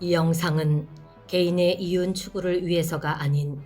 이 영상은 개인의 이윤 추구를 위해서가 아닌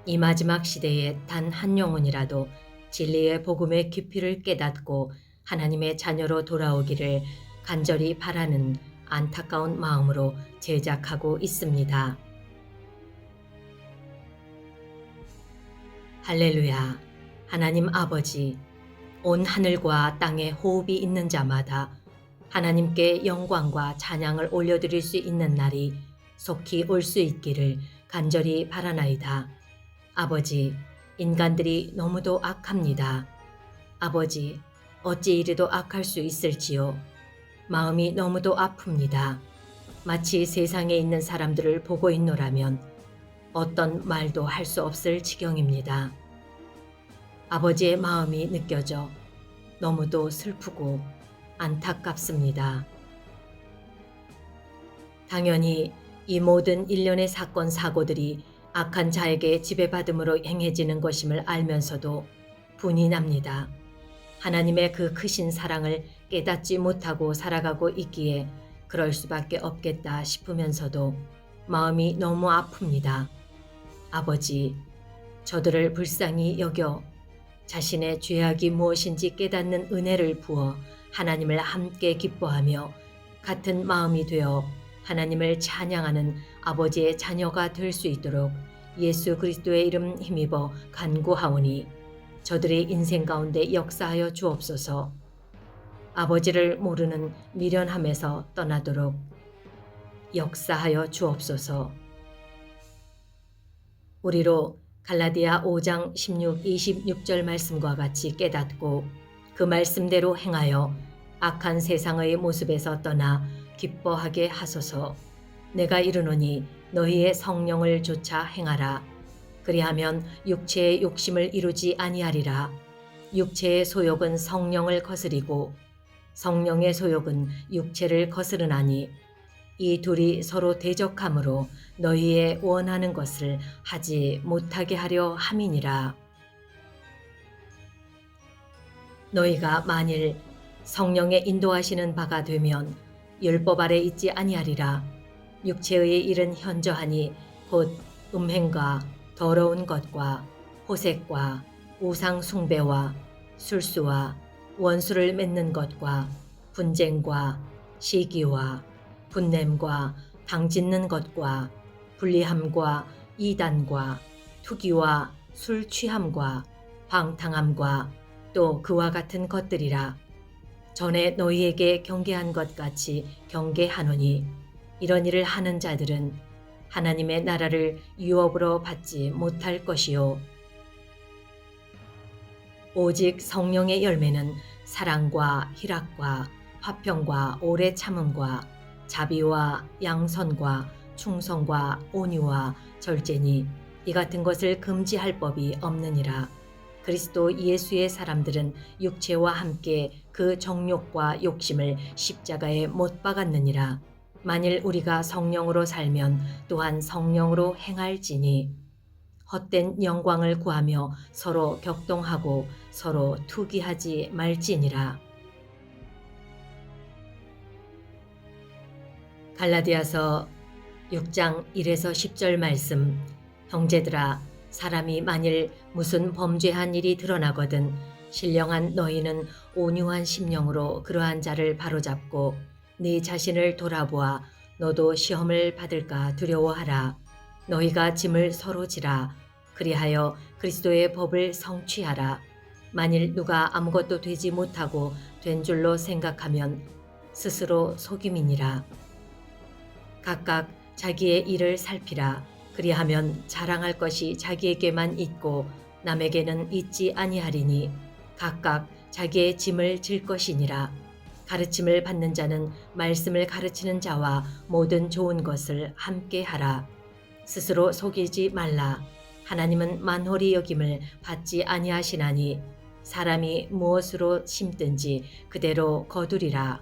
이 마지막 시대에 단 한 영혼이라도 진리의 복음의 깊이를 깨닫고 하나님의 자녀로 돌아오기를 간절히 바라는 안타까운 마음으로 제작하고 있습니다. 할렐루야. 하나님 아버지, 온 하늘과 땅에 호흡이 있는 자마다 하나님께 영광과 찬양을 올려드릴 수 있는 날이 속히 올 수 있기를 간절히 바라나이다. 아버지, 인간들이 너무도 악합니다. 아버지, 어찌 이리도 악할 수 있을지요. 마음이 너무도 아픕니다. 마치 세상에 있는 사람들을 보고 있노라면 어떤 말도 할 수 없을 지경입니다. 아버지의 마음이 느껴져 너무도 슬프고 안타깝습니다. 당연히 이 모든 일련의 사건 사고들이 악한 자에게 지배받음으로 행해지는 것임을 알면서도 분이 납니다. 하나님의 그 크신 사랑을 깨닫지 못하고 살아가고 있기에 그럴 수밖에 없겠다 싶으면서도 마음이 너무 아픕니다. 아버지, 저들을 불쌍히 여겨 자신의 죄악이 무엇인지 깨닫는 은혜를 부어 하나님을 함께 기뻐하며 같은 마음이 되어 하나님을 찬양하는 아버지의 자녀가 될 수 있도록 예수 그리스도의 이름 힘입어 간구하오니 저들의 인생 가운데 역사하여 주옵소서. 아버지를 모르는 미련함에서 떠나도록 역사하여 주옵소서. 우리로 갈라디아 5장 16, 26절 말씀과 같이 깨닫고 그 말씀대로 행하여 악한 세상의 모습에서 떠나 기뻐하게 하소서. 내가 이르노니 너희의 성령을 조차 행하라. 그리하면 육체의 욕심을 이루지 아니하리라. 육체의 소욕은 성령을 거스리고 성령의 소욕은 육체를 거스르나니 이 둘이 서로 대적함으로 너희의 원하는 것을 하지 못하게 하려 함이니라. 너희가 만일 성령의 인도하시는 바가 되면 율법 아래 있지 아니하리라. 육체의 일은 현저하니 곧 음행과 더러운 것과 호색과 우상 숭배와 술수와 원수를 맺는 것과 분쟁과 시기와 분냄과 당짓는 것과 불리함과 이단과 투기와 술 취함과 방탕함과 또 그와 같은 것들이라. 전에 너희에게 경계한 것 같이 경계하노니 이런 일을 하는 자들은 하나님의 나라를 유업으로 받지 못할 것이요. 오직 성령의 열매는 사랑과 희락과 화평과 오래 참음과 자비와 양선과 충성과 온유와 절제니 이 같은 것을 금지할 법이 없느니라. 그리스도 예수의 사람들은 육체와 함께 그 정욕과 욕심을 십자가에 못 박았느니라. 만일 우리가 성령으로 살면 또한 성령으로 행할지니 헛된 영광을 구하며 서로 격동하고 서로 투기하지 말지니라. 갈라디아서 6장 1에서 10절 말씀. 형제들아, 사람이 만일 무슨 범죄한 일이 드러나거든 신령한 너희는 온유한 심령으로 그러한 자를 바로잡고 네 자신을 돌아보아 너도 시험을 받을까 두려워하라. 너희가 짐을 서로 지라. 그리하여 그리스도의 법을 성취하라. 만일 누가 아무것도 되지 못하고 된 줄로 생각하면 스스로 속임이니라. 각각 자기의 일을 살피라. 그리하면 자랑할 것이 자기에게만 있고 남에게는 있지 아니하리니 각각 자기의 짐을 질 것이니라. 가르침을 받는 자는 말씀을 가르치는 자와 모든 좋은 것을 함께 하라. 스스로 속이지 말라. 하나님은 만홀히 여김을 받지 아니하시나니 사람이 무엇으로 심든지 그대로 거두리라.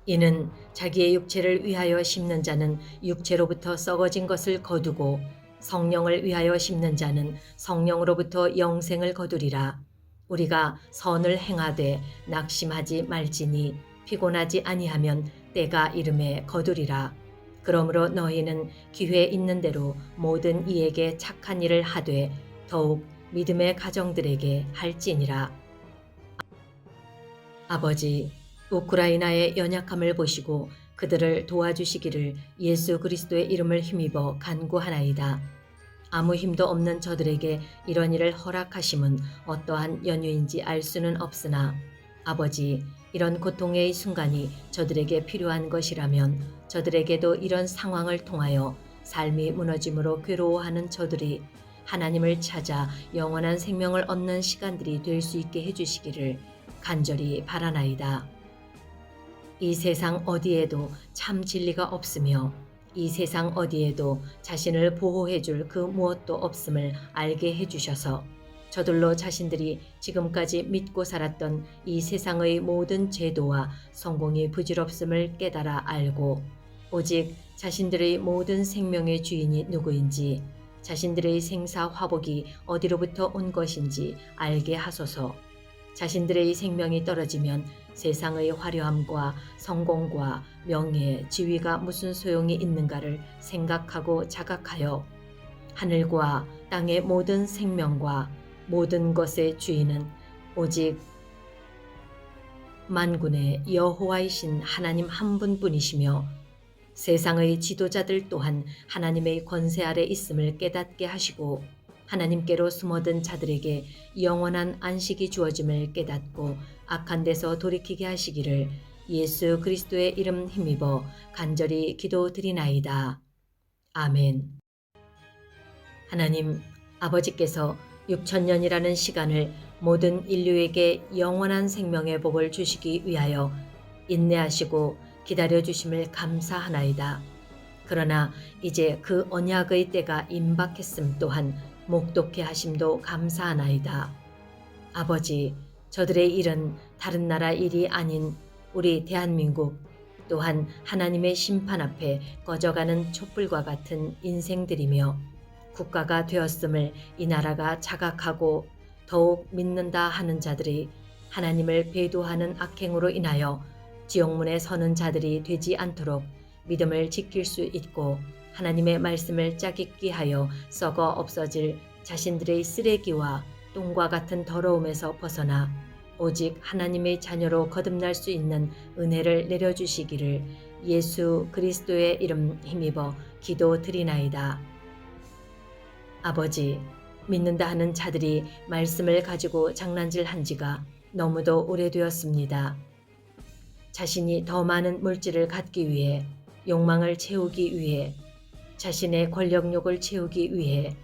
이는 자기의 육체를 위하여 심는 자는 육체로부터 썩어진 것을 거두고 성령을 위하여 심는 자는 성령으로부터 영생을 거두리라. 우리가 선을 행하되 낙심하지 말지니 피곤하지 아니하면 때가 이름에 거두리라. 그러므로 너희는 기회 있는 대로 모든 이에게 착한 일을 하되 더욱 믿음의 가정들에게 할지니라. 아버지, 우크라이나의 연약함을 보시고 그들을 도와주시기를 예수 그리스도의 이름을 힘입어 간구하나이다. 아무 힘도 없는 저들에게 이런 일을 허락하심은 어떠한 연유인지 알 수는 없으나 아버지, 이런 고통의 순간이 저들에게 필요한 것이라면 저들에게도 이런 상황을 통하여 삶이 무너짐으로 괴로워하는 저들이 하나님을 찾아 영원한 생명을 얻는 시간들이 될 수 있게 해주시기를 간절히 바라나이다. 이 세상 어디에도 참 진리가 없으며 이 세상 어디에도 자신을 보호해줄 그 무엇도 없음을 알게 해주셔서 저들로 자신들이 지금까지 믿고 살았던 이 세상의 모든 제도와 성공이 부질없음을 깨달아 알고 오직 자신들의 모든 생명의 주인이 누구인지 자신들의 생사 화복이 어디로부터 온 것인지 알게 하소서. 자신들의 생명이 떨어지면 세상의 화려함과 성공과 명예, 지위가 무슨 소용이 있는가를 생각하고 자각하여 하늘과 땅의 모든 생명과 모든 것의 주인은 오직 만군의 여호와이신 하나님 한 분뿐이시며 세상의 지도자들 또한 하나님의 권세 아래 있음을 깨닫게 하시고 하나님께로 숨어든 자들에게 영원한 안식이 주어짐을 깨닫고 악한 데서 돌이키게 하시기를 예수 그리스도의 이름 힘입어 간절히 기도드리나이다. 아멘. 하나님, 아버지께서 6천년이라는 시간을 모든 인류에게 영원한 생명의 복을 주시기 위하여 인내하시고 기다려주심을 감사하나이다. 그러나 이제 그 언약의 때가 임박했음 또한 목독해 하심도 감사하나이다. 아버지, 저들의 일은 다른 나라 일이 아닌 우리 대한민국 또한 하나님의 심판 앞에 꺼져가는 촛불과 같은 인생들이며 국가가 되었음을 이 나라가 자각하고 더욱 믿는다 하는 자들이 하나님을 배도하는 악행으로 인하여 지옥문에 서는 자들이 되지 않도록 믿음을 지킬 수 있고 하나님의 말씀을 짜깁기 하여 썩어 없어질 자신들의 쓰레기와 똥과 같은 더러움에서 벗어나 오직 하나님의 자녀로 거듭날 수 있는 은혜를 내려주시기를 예수 그리스도의 이름 힘입어 기도드리나이다. 아버지, 믿는다 하는 자들이 말씀을 가지고 장난질한 지가 너무도 오래되었습니다. 자신이 더 많은 물질을 갖기 위해, 욕망을 채우기 위해, 자신의 권력욕을 채우기 위해,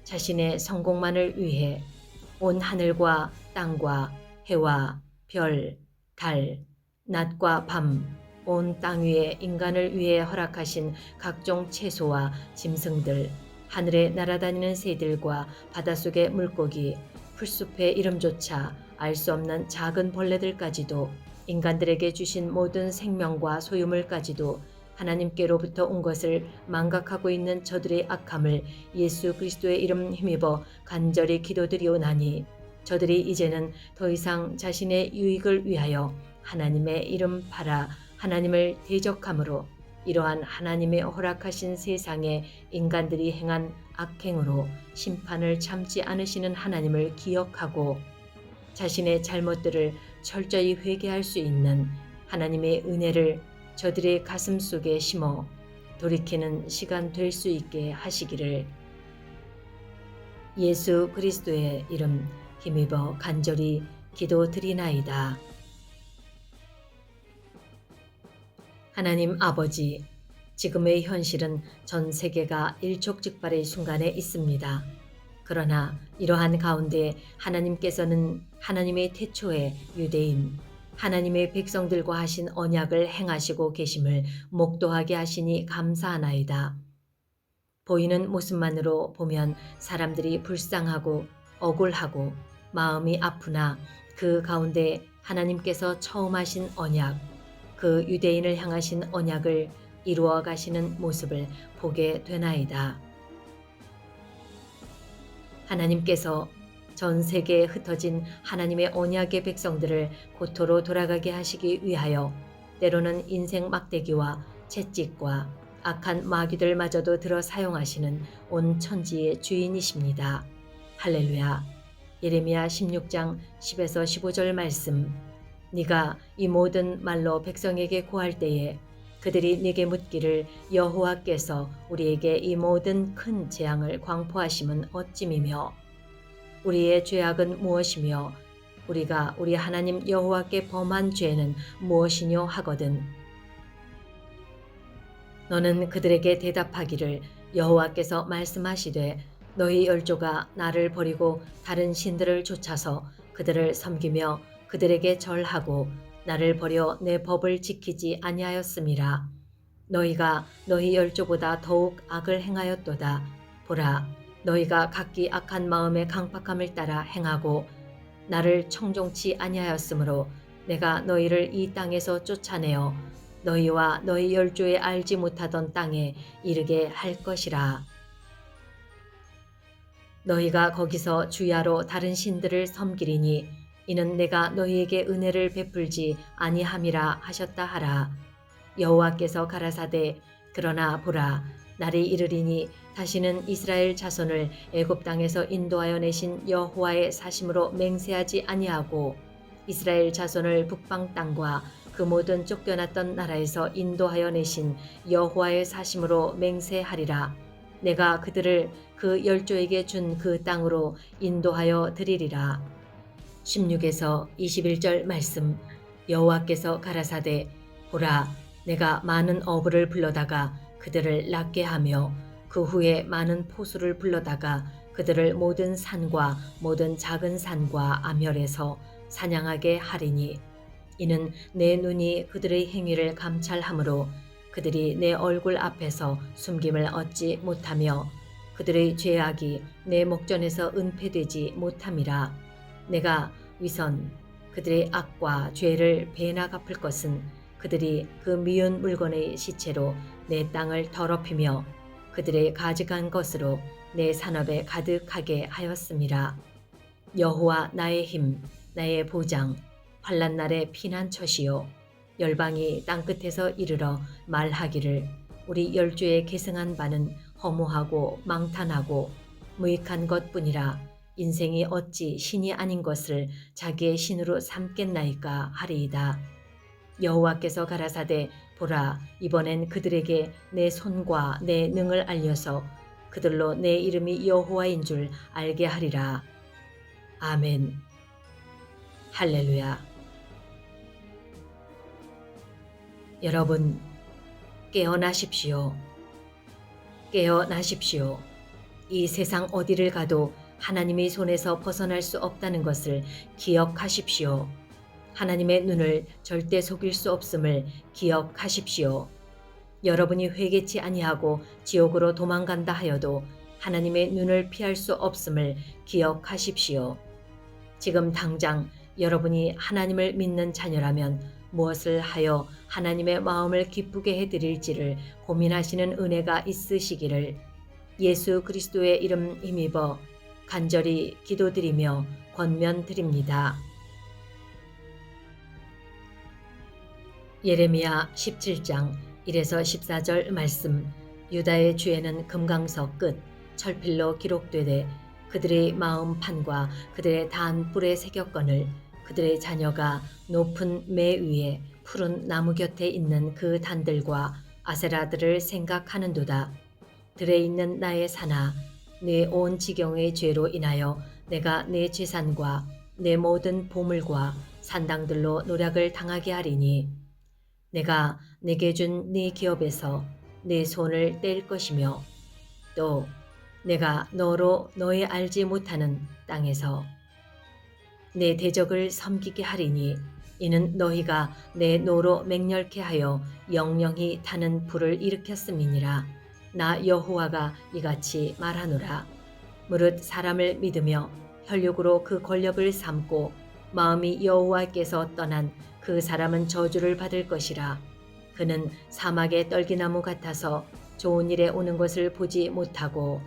자신의 성공만을 위해 온 하늘과 땅과 해와 별, 달, 낮과 밤, 온 땅 위에 인간을 위해 허락하신 각종 채소와 짐승들, 하늘에 날아다니는 새들과 바닷속의 물고기, 풀숲의 이름조차 알 수 없는 작은 벌레들까지도 인간들에게 주신 모든 생명과 소유물까지도 하나님께로부터 온 것을 망각하고 있는 저들의 악함을 예수 그리스도의 이름 힘입어 간절히 기도드리오나니 저들이 이제는 더 이상 자신의 유익을 위하여 하나님의 이름 팔아 하나님을 대적함으로 이러한 하나님의 허락하신 세상에 인간들이 행한 악행으로 심판을 참지 않으시는 하나님을 기억하고 자신의 잘못들을 철저히 회개할 수 있는 하나님의 은혜를 저들의 가슴 속에 심어 돌이키는 시간 될 수 있게 하시기를 예수 그리스도의 이름 힘입어 간절히 기도드리나이다. 하나님 아버지, 지금의 현실은 전 세계가 일촉즉발의 순간에 있습니다. 그러나 이러한 가운데 하나님께서는 하나님의 태초에 유대인, 하나님의 백성들과 하신 언약을 행하시고 계심을 목도하게 하시니 감사하나이다. 보이는 모습만으로 보면 사람들이 불쌍하고 억울하고 마음이 아프나 그 가운데 하나님께서 처음 하신 언약, 그 유대인을 향하신 언약을 이루어 가시는 모습을 보게 되나이다. 하나님께서 전 세계에 흩어진 하나님의 언약의 백성들을 고토로 돌아가게 하시기 위하여 때로는 인생 막대기와 채찍과 악한 마귀들마저도 들어 사용하시는 온 천지의 주인이십니다. 할렐루야. 예레미야 16장 10에서 15절 말씀. 네가 이 모든 말로 백성에게 고할 때에 그들이 네게 묻기를 여호와께서 우리에게 이 모든 큰 재앙을 광포하심은 어찌미며 우리의 죄악은 무엇이며 우리가 우리 하나님 여호와께 범한 죄는 무엇이뇨 하거든. 너는 그들에게 대답하기를 여호와께서 말씀하시되 너희 열조가 나를 버리고 다른 신들을 쫓아서 그들을 섬기며 그들에게 절하고 나를 버려 내 법을 지키지 아니하였음이라. 너희가 너희 열조보다 더욱 악을 행하였도다. 보라, 너희가 각기 악한 마음의 강팍함을 따라 행하고 나를 청종치 아니하였으므로 내가 너희를 이 땅에서 쫓아내어 너희와 너희 열조에 알지 못하던 땅에 이르게 할 것이라. 너희가 거기서 주야로 다른 신들을 섬기리니 이는 내가 너희에게 은혜를 베풀지 아니함이라 하셨다 하라. 여호와께서 가라사대 그러나 보라, 날이 이르리니 다시는 이스라엘 자손을 애굽 땅에서 인도하여 내신 여호와의 사심으로 맹세하지 아니하고 이스라엘 자손을 북방 땅과 그 모든 쫓겨났던 나라에서 인도하여 내신 여호와의 사심으로 맹세하리라. 내가 그들을 그 열조에게 준 그 땅으로 인도하여 드리리라. 16에서 21절 말씀. 여호와께서 가라사대 보라, 내가 많은 어부를 불러다가 그들을 낫게 하며 그 후에 많은 포수를 불러다가 그들을 모든 산과 모든 작은 산과 암혈에서 사냥하게 하리니 이는 내 눈이 그들의 행위를 감찰하므로 그들이 내 얼굴 앞에서 숨김을 얻지 못하며 그들의 죄악이 내 목전에서 은폐되지 못함이라. 내가 위선 그들의 악과 죄를 배나 갚을 것은 그들이 그 미운 물건의 시체로 내 땅을 더럽히며 그들의 가져간 것으로 내 산업에 가득하게 하였음이라. 여호와 나의 힘, 나의 보장, 환난 날의 피난처시요. 열방이 땅끝에서 이르러 말하기를 우리 열조에 계승한 바는 허무하고 망탄하고 무익한 것뿐이라. 인생이 어찌 신이 아닌 것을 자기의 신으로 삼겠나이까 하리이다. 여호와께서 가라사대 보라, 이번엔 그들에게 내 손과 내 능을 알려서 그들로 내 이름이 여호와인 줄 알게 하리라. 아멘. 할렐루야. 여러분, 깨어나십시오. 깨어나십시오. 이 세상 어디를 가도 하나님의 손에서 벗어날 수 없다는 것을 기억하십시오. 하나님의 눈을 절대 속일 수 없음을 기억하십시오. 여러분이 회개치 아니하고 지옥으로 도망간다 하여도 하나님의 눈을 피할 수 없음을 기억하십시오. 지금 당장 여러분이 하나님을 믿는 자녀라면 무엇을 하여 하나님의 마음을 기쁘게 해드릴지를 고민하시는 은혜가 있으시기를 예수 그리스도의 이름 힘입어 간절히 기도드리며 권면드립니다. 예레미야 17장 1에서 14절 말씀. 유다의 죄는 금강석 끝 철필로 기록되되 그들의 마음 판과 그들의 단 뿔에 새겼거늘 그들의 자녀가 높은 매 위에 푸른 나무 곁에 있는 그 단들과 아세라들을 생각하는도다. 들에 있는 나의 산아, 내 온 지경의 죄로 인하여 내가 내 재산과 내 모든 보물과 산당들로 노략을 당하게 하리니 내가 내게 준 네 기업에서 내 손을 뗄 것이며 또 내가 너로 너의 알지 못하는 땅에서 내 대적을 섬기게 하리니 이는 너희가 내 노로 맹렬케 하여 영영히 타는 불을 일으켰음이니라. 나 여호와가 이같이 말하노라. 무릇 사람을 믿으며 혈육으로 그 권력을 삼고 마음이 여호와께서 떠난 그 사람은 저주를 받을 것이라. 그는 사막의 떨기나무 같아서 좋은 일에 오는 것을 보지 못하고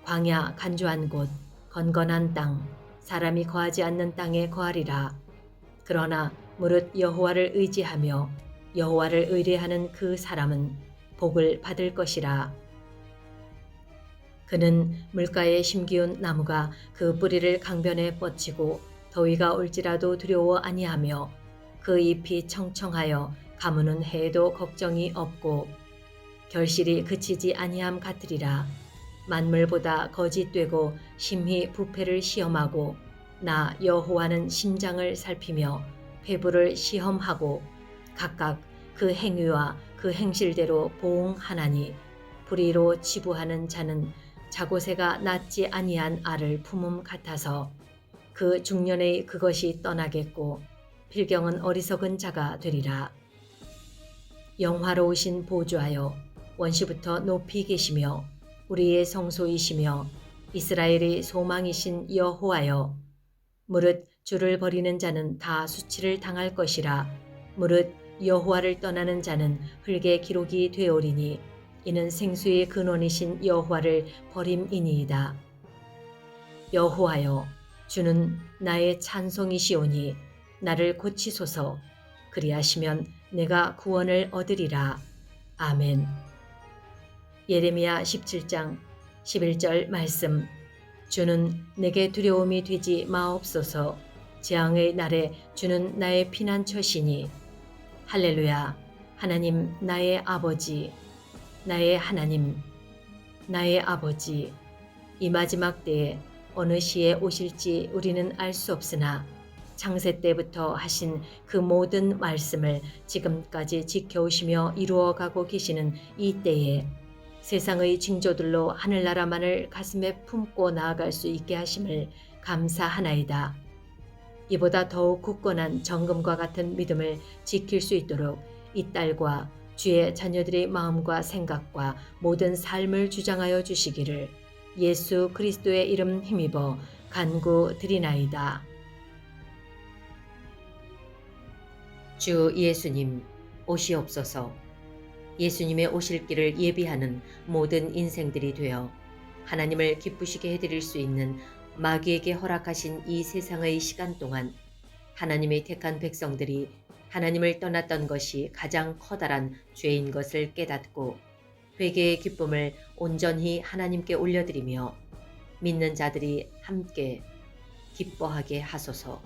광야 간주한 곳 건건한 땅 사람이 거하지 않는 땅에 거하리라. 그러나 무릇 여호와를 의지하며 여호와를 의뢰하는 그 사람은 복을 받을 것이라. 그는 물가에 심기운 나무가 그 뿌리를 강변에 뻗치고 더위가 올지라도 두려워 아니하며 그 잎이 청청하여 가무는 해에도 걱정이 없고 결실이 그치지 아니함 같으리라. 만물보다 거짓되고 심히 부패를 시험하고 나 여호와는 심장을 살피며 폐부를 시험하고 각각 그 행위와 그 행실대로 보응하나니 불의로 치부하는 자는 자고새가 낳지 아니한 알을 품음 같아서 그 중년의 그것이 떠나겠고 필경은 어리석은 자가 되리라. 영화로우신 보좌여 원시부터 높이 계시며 우리의 성소이시며 이스라엘의 소망이신 여호와여 무릇 주를 버리는 자는 다 수치를 당할 것이라. 무릇 여호와를 떠나는 자는 흙의 기록이 되오리니 이는 생수의 근원이신 여호와를 버림이니이다. 여호와여 주는 나의 찬송이시오니 나를 고치소서. 그리하시면 내가 구원을 얻으리라. 아멘. 예레미야 17장 11절 말씀. 주는 내게 두려움이 되지 마옵소서. 재앙의 날에 주는 나의 피난처시니. 할렐루야. 하나님 나의 아버지, 나의 하나님, 나의 아버지. 이 마지막 때에 어느 시에 오실지 우리는 알 수 없으나 창세 때부터 하신 그 모든 말씀을 지금까지 지켜오시며 이루어가고 계시는 이 때에 세상의 징조들로 하늘나라만을 가슴에 품고 나아갈 수 있게 하심을 감사하나이다. 이보다 더욱 굳건한 정금과 같은 믿음을 지킬 수 있도록 이 딸과 주의 자녀들의 마음과 생각과 모든 삶을 주장하여 주시기를 예수 그리스도의 이름 힘입어 간구드리나이다. 주 예수님 오시옵소서. 예수님의 오실 길을 예비하는 모든 인생들이 되어 하나님을 기쁘시게 해드릴 수 있는 마귀에게 허락하신 이 세상의 시간 동안 하나님의 택한 백성들이 하나님을 떠났던 것이 가장 커다란 죄인 것을 깨닫고 회개의 기쁨을 온전히 하나님께 올려드리며 믿는 자들이 함께 기뻐하게 하소서.